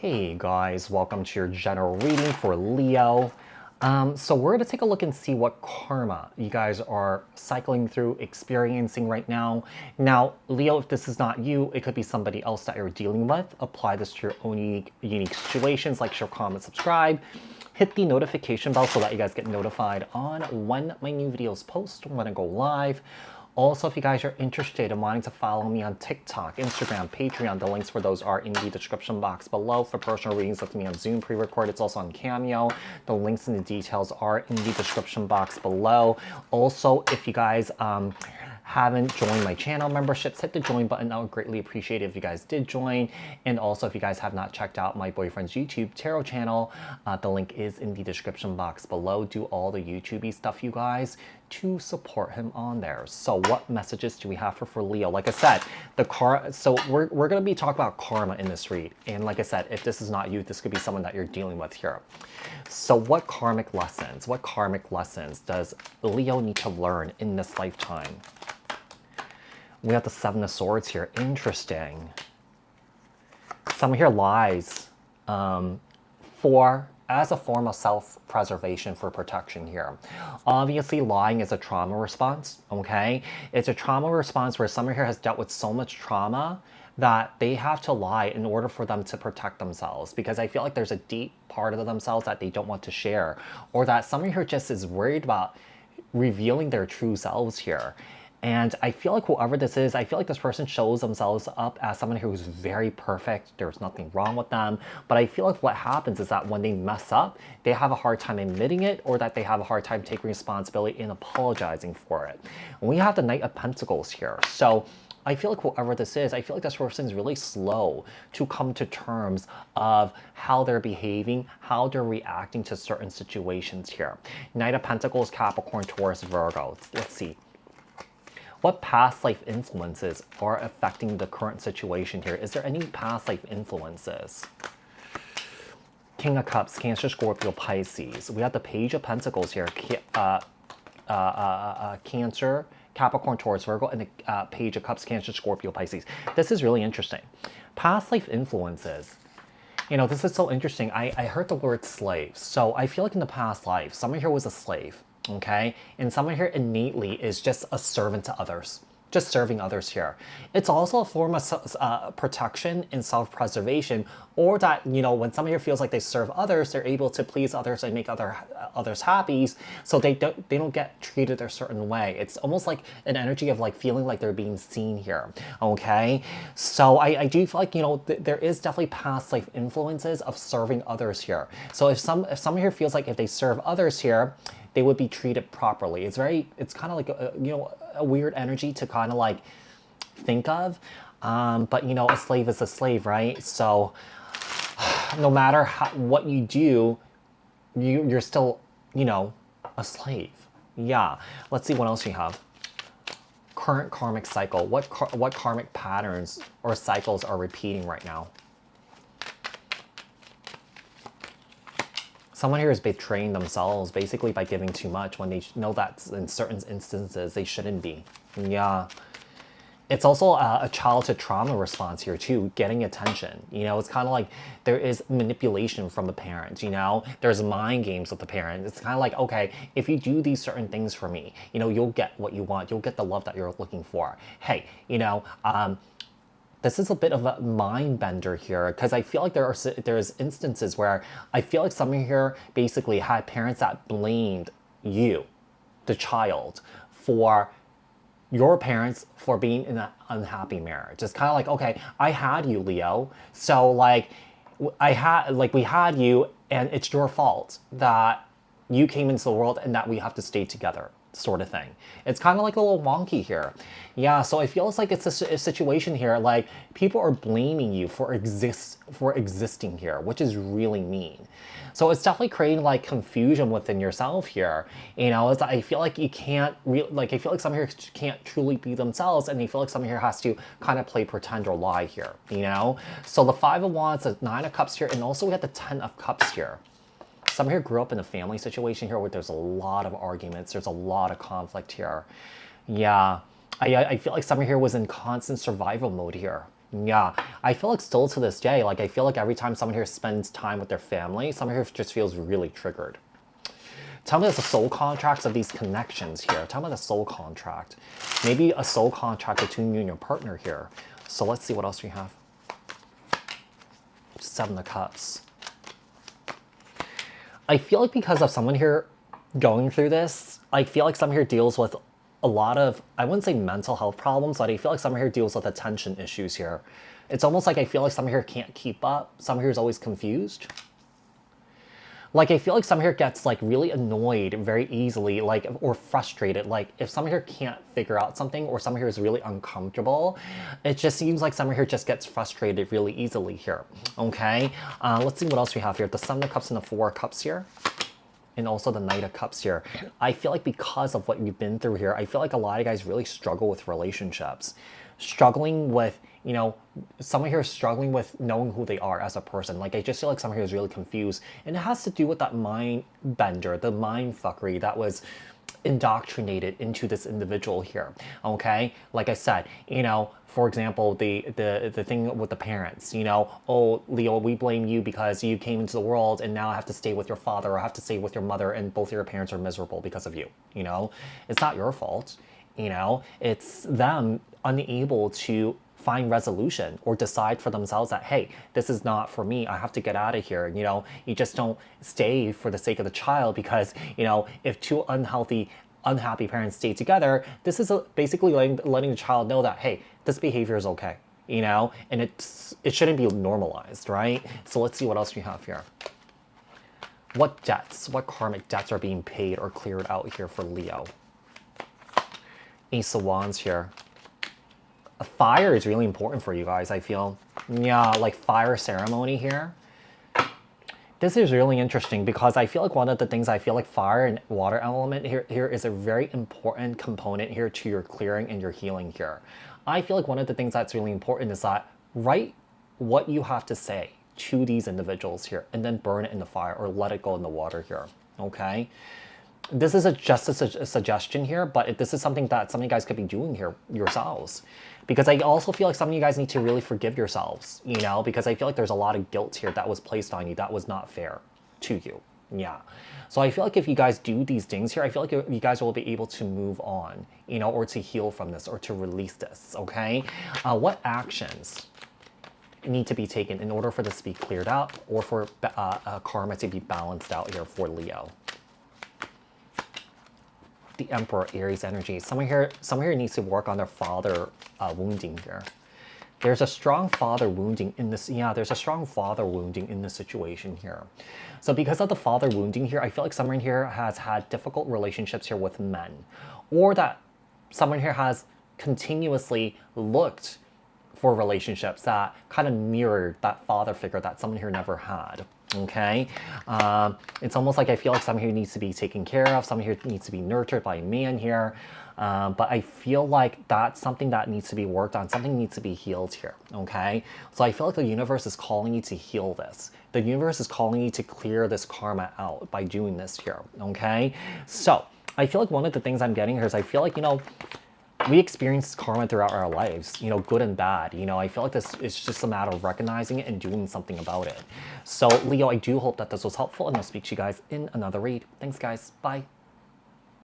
Hey guys, welcome to your general reading for Leo. So we're going to take a look and see what karma you guys are cycling through, experiencing right now. Now, Leo, if this is not you, it could be somebody else that you're dealing with. Apply this to your own unique situations, like, share, comment, subscribe. Hit the notification bell so that you guys get notified on when my new videos post, when I go live. Also, if you guys are interested in wanting to follow me on TikTok, Instagram, Patreon, the links for those are in the description box below. For personal readings with me on Zoom pre-record, it's also on Cameo. The links and the details are in the description box below. Also, if you guys haven't joined my channel memberships, hit the join button. I would greatly appreciate it if you guys did join. And also, if you guys have not checked out my boyfriend's YouTube tarot channel, the link is in the description box below. Do all the YouTubey stuff, you guys, to support him on there. So what messages do we have for Leo? Like I said, so we're going to be talking about karma in this read. And like I said, if this is not you, this could be someone that you're dealing with here. So what karmic lessons does Leo need to learn in this lifetime? We have the Seven of Swords here. Interesting. Someone here lies as a form of self-preservation for protection here. Obviously, lying is a trauma response, okay? It's a trauma response where someone here has dealt with so much trauma that they have to lie in order for them to protect themselves, because I feel like there's a deep part of themselves that they don't want to share, or that someone here just is worried about revealing their true selves here. And I feel like whoever this is, I feel like this person shows themselves up as someone who's very perfect. There's nothing wrong with them. But I feel like what happens is that when they mess up, they have a hard time admitting it, or that they have a hard time taking responsibility and apologizing for it. And we have the Knight of Pentacles here. So I feel like whoever this is, I feel like this person is really slow to come to terms of how they're behaving, how they're reacting to certain situations here. Knight of Pentacles, Capricorn, Taurus, Virgo. Let's see. What past life influences are affecting the current situation here? Is there any past life influences? King of Cups, Cancer, Scorpio, Pisces. We have the Page of Pentacles here. Cancer, Capricorn, Taurus, Virgo, and the Page of Cups, Cancer, Scorpio, Pisces. This is really interesting. Past life influences. You know, this is so interesting. I heard the word slave. So I feel like in the past life, someone here was a slave. Okay, and someone here innately is just a servant to others, just serving others here. It's also a form of protection and self-preservation, or that, you know, when someone here feels like they serve others, they're able to please others and make others happy, so they don't get treated a certain way. It's almost like an energy of like feeling like they're being seen here. Okay, so I do feel like, you know, there is definitely past life influences of serving others here. So if someone here feels like if they serve others here, they would be treated properly. It's kind of like a weird energy to kind of like think of, but you know, a slave is a slave, right? So no matter what you do, you're still, you know, a slave. Yeah. Let's see what else you have. Current karmic cycle. What karmic patterns or cycles are repeating right now? Someone here is betraying themselves basically by giving too much when they know that in certain instances they shouldn't be. Yeah. It's also a childhood trauma response here too, getting attention. You know, it's kind of like there is manipulation from the parents, you know? There's mind games with the parent. It's kind of like, okay, if you do these certain things for me, you know, you'll get what you want. You'll get the love that you're looking for. Hey, you know, this is a bit of a mind bender here, because I feel like there's instances where I feel like someone here basically had parents that blamed you, the child, for your parents for being in an unhappy marriage. It's kind of like, okay, I had you, Leo, so like we had you, and it's your fault that you came into the world and that we have to stay together, sort of thing. It's kind of like a little wonky here. Yeah, so it feels like it's a situation here, like people are blaming you for existing here, which is really mean. So it's definitely creating like confusion within yourself here. You know, I feel like you can't I feel like someone here can't truly be themselves, and they feel like someone here has to kind of play pretend or lie here, you know? So the Five of Wands, the Nine of Cups here, and also we have the Ten of Cups here. Someone here grew up in a family situation here where there's a lot of arguments, there's a lot of conflict here. Yeah, I feel like someone here was in constant survival mode here. Yeah, I feel like still to this day, like I feel like every time someone here spends time with their family, someone here just feels really triggered. Tell me the soul contracts of these connections here. Tell me the soul contract. Maybe a soul contract between you and your partner here. So let's see what else we have. Seven of Cups. I feel like because of someone here going through this, I feel like someone here deals with a lot of, I wouldn't say mental health problems, but I feel like someone here deals with attention issues here. It's almost like I feel like someone here can't keep up. Someone here is always confused. Like, I feel like someone here gets, like, really annoyed very easily, like, or frustrated. Like, if someone here can't figure out something or someone here is really uncomfortable, it just seems like someone here just gets frustrated really easily here, okay? Let's see what else we have here. The Seven of Cups and the Four of Cups here. And also the Knight of Cups here. I feel like because of what you've been through here, I feel like a lot of guys really struggle with relationships. Struggling with, you know, someone here is struggling with knowing who they are as a person. Like, I just feel like someone here is really confused. And it has to do with that mind bender, the mind fuckery that was indoctrinated into this individual here, okay? Like I said, you know, for example, the thing with the parents, you know, oh, Leo, we blame you because you came into the world and now I have to stay with your father or I have to stay with your mother and both of your parents are miserable because of you, you know? It's not your fault, you know? It's them unable to find resolution or decide for themselves that, hey, this is not for me, I have to get out of here. You know, you just don't stay for the sake of the child because, you know, if two unhappy parents stay together, this is basically letting the child know that, hey, this behavior is okay, you know, and it shouldn't be normalized, right? So let's see what else we have here. What debts, what karmic debts are being paid or cleared out here for Leo? Ace of Wands here. Fire is really important for you guys, I feel. Yeah, like fire ceremony here. This is really interesting because I feel like one of the things I feel like fire and water element here is a very important component here to your clearing and your healing here. I feel like one of the things that's really important is that write what you have to say to these individuals here and then burn it in the fire or let it go in the water here, okay? This is just a suggestion here, but this is something that some of you guys could be doing here yourselves. Because I also feel like some of you guys need to really forgive yourselves, you know, because I feel like there's a lot of guilt here that was placed on you that was not fair to you. Yeah. So I feel like if you guys do these things here, I feel like you guys will be able to move on, you know, or to heal from this or to release this, okay? What actions need to be taken in order for this to be cleared out or for karma to be balanced out here for Leo? The Emperor, Aries energy. Someone here needs to work on their father wounding here. There's a strong father wounding in this. Yeah, there's a strong father wounding in this situation here. So because of the father wounding here, I feel like someone here has had difficult relationships here with men, or that someone here has continuously looked for relationships that kind of mirrored that father figure that someone here never had. Okay, it's almost like I feel like someone here needs to be taken care of, someone here needs to be nurtured by a man here, but I feel like that's something that needs to be worked on, something needs to be healed here, okay? So I feel like the universe is calling you to heal this. The universe is calling you to clear this karma out by doing this here, okay? So I feel like one of the things I'm getting here is I feel like, you know, we experience karma throughout our lives, you know, good and bad. You know, I feel like this is just a matter of recognizing it and doing something about it. So, Leo, I do hope that this was helpful, and I'll speak to you guys in another read. Thanks, guys. Bye.